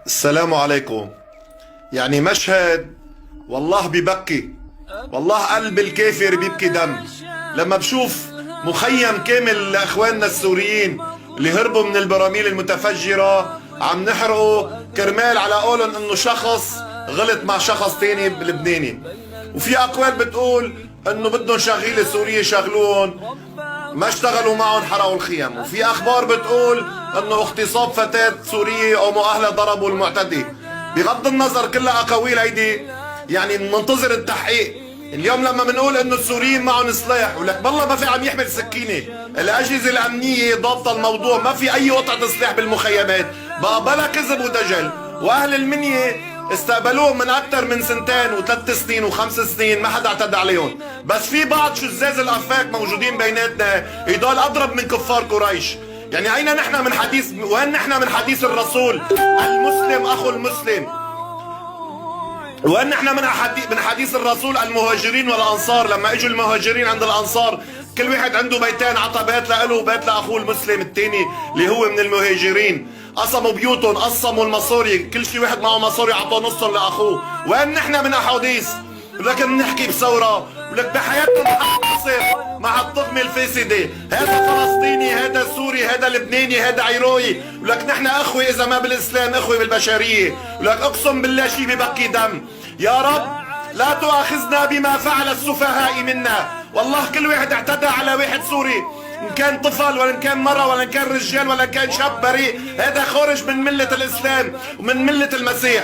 السلام عليكم. يعني مشهد والله ببكي، والله قلب الكافر بيبكي دم لما بشوف مخيم كامل لاخواننا السوريين اللي هربوا من البراميل المتفجرة عم نحرقه كرمال على قولن انه شخص غلط مع شخص تاني بلبناني، وفي اقوال بتقول انه بدهم شغيلة سورية شغلوهم، ما اشتغلوا معهم حرقوا الخيم، وفي اخبار بتقول انه اغتصاب فتاة سورية او مؤهلة ضربوا المعتدي. بغض النظر كلها اقاويل هيدي، يعني منتظر التحقيق. اليوم لما بنقول انه السوريين معهم سلاح ولك بالله ما في عم يحمل سكينه، الاجهزه الامنيه ضابطه الموضوع، ما في اي قطعه سلاح بالمخيمات، بقى بلا كذب ودجل. واهل المنيه استقبلوهم من اكثر من سنتين وثلاث سنين وخمس سنين ما حدا اعتدى عليهم، بس في بعض شزاز الافاك موجودين بيناتنا هدول اضرب من كفار قريش. يعني اين نحن من حديث، وين نحن من حديث الرسول المسلم اخو المسلم؟ وين نحن من حديث الرسول المهاجرين والانصار؟ لما اجوا المهاجرين عند الانصار كل واحد عنده بيتين، عطى بيت له وبيت لاخوه المسلم الثاني اللي هو من المهاجرين، قسموا بيوتهم، قسموا المصاري، كل شيء واحد معه مصاري عطاه نصهم لاخوه. وين نحن من احاديث؟ ولكن نحكي بثوره، ولك بحياتنا نحصر مع الطغمة الفاسدة، هذا فلسطيني، هذا سوري، هذا لبناني، هذا عراقي، ولك نحن اخوة اذا ما بالاسلام اخوة بالبشرية، ولك اقسم بالله شي ببكي دم. يا رب لا تؤاخذنا بما فعل السفهاء منا، والله كل واحد اعتدى على واحد سوري، ان كان طفل ولا ان كان مرة ولا ان كان رجال ولا ان كان شاب بريء، هذا خارج من ملة الاسلام ومن ملة المسيح.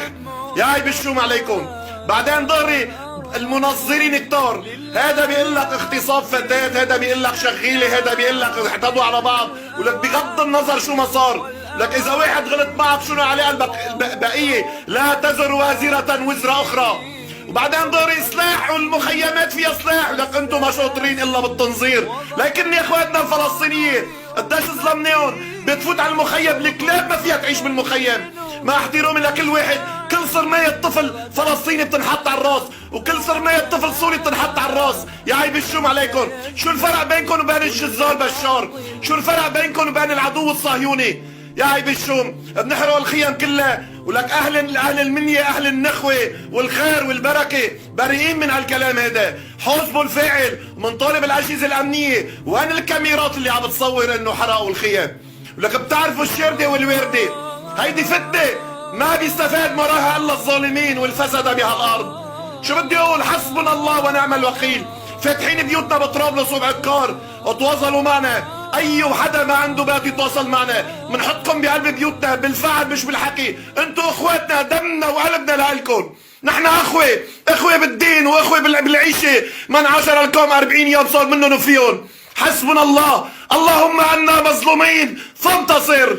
يا عيب الشوم عليكم. بعدين ظهري المنظرين كتار، هذا بيقول لك اغتصاب فتاة، هذا بيقول لك شغيلة، هذا بيقول لك اعتدوا على بعض، ولك بغض النظر شو ما صار، لك اذا واحد غلط معك شنو عليه البقية؟ لا تزر وازرة وزر اخرى. وبعدين ضهري سلاح والمخيمات فيها سلاح، لك انتم ما شاطرين الا بالتنظير. لكن يا اخواتنا الفلسطينيين قديش ظلمناهم، بتفوت على المخيم الكلاب ما فيها تعيش بالمخيم، مع احترامي لكل واحد، كل صرمية طفل فلسطيني بتنحط على الراس، وكل صرمية طفل سوري بتنحط على الراس. يا عيب الشوم عليكم. شو الفرق بينكم وبين الجزار بشار؟ شو الفرق بينكم وبين العدو الصهيوني؟ يا عيب الشوم. بنحرق الخيم كلها، ولك اهل المنية اهل النخوة والخير والبركة بريئين من هالكلام هذا. حاسبوا الفاعل، ومنطالب الاجهزة الامنية. وين الكاميرات اللي عم بتصور انه حرقوا الخيم؟ ولك بتعرفوا الشردة والوردة، هيدي فتنة ما بيستفاد وراها الا الظالمين والفسدة بهالارض. شو بدي اقول؟ حسبنا الله ونعم الوكيل. فاتحين بيوتنا بطرابلس وبعكار، اتواصلوا معنا، اي حدا ما عنده بيت يتواصل معنا، بنحطكم بقلب بيوتنا بالفعل مش بالحكي. انتوا اخواتنا، دمنا وقلبنا لالكم. نحن اخوة بالدين واخوة بالعيشة، من عاشر لكم 40 يوم صار منهم وفيهم. حسبنا الله. اللهم عنا مظلومين فانتصر.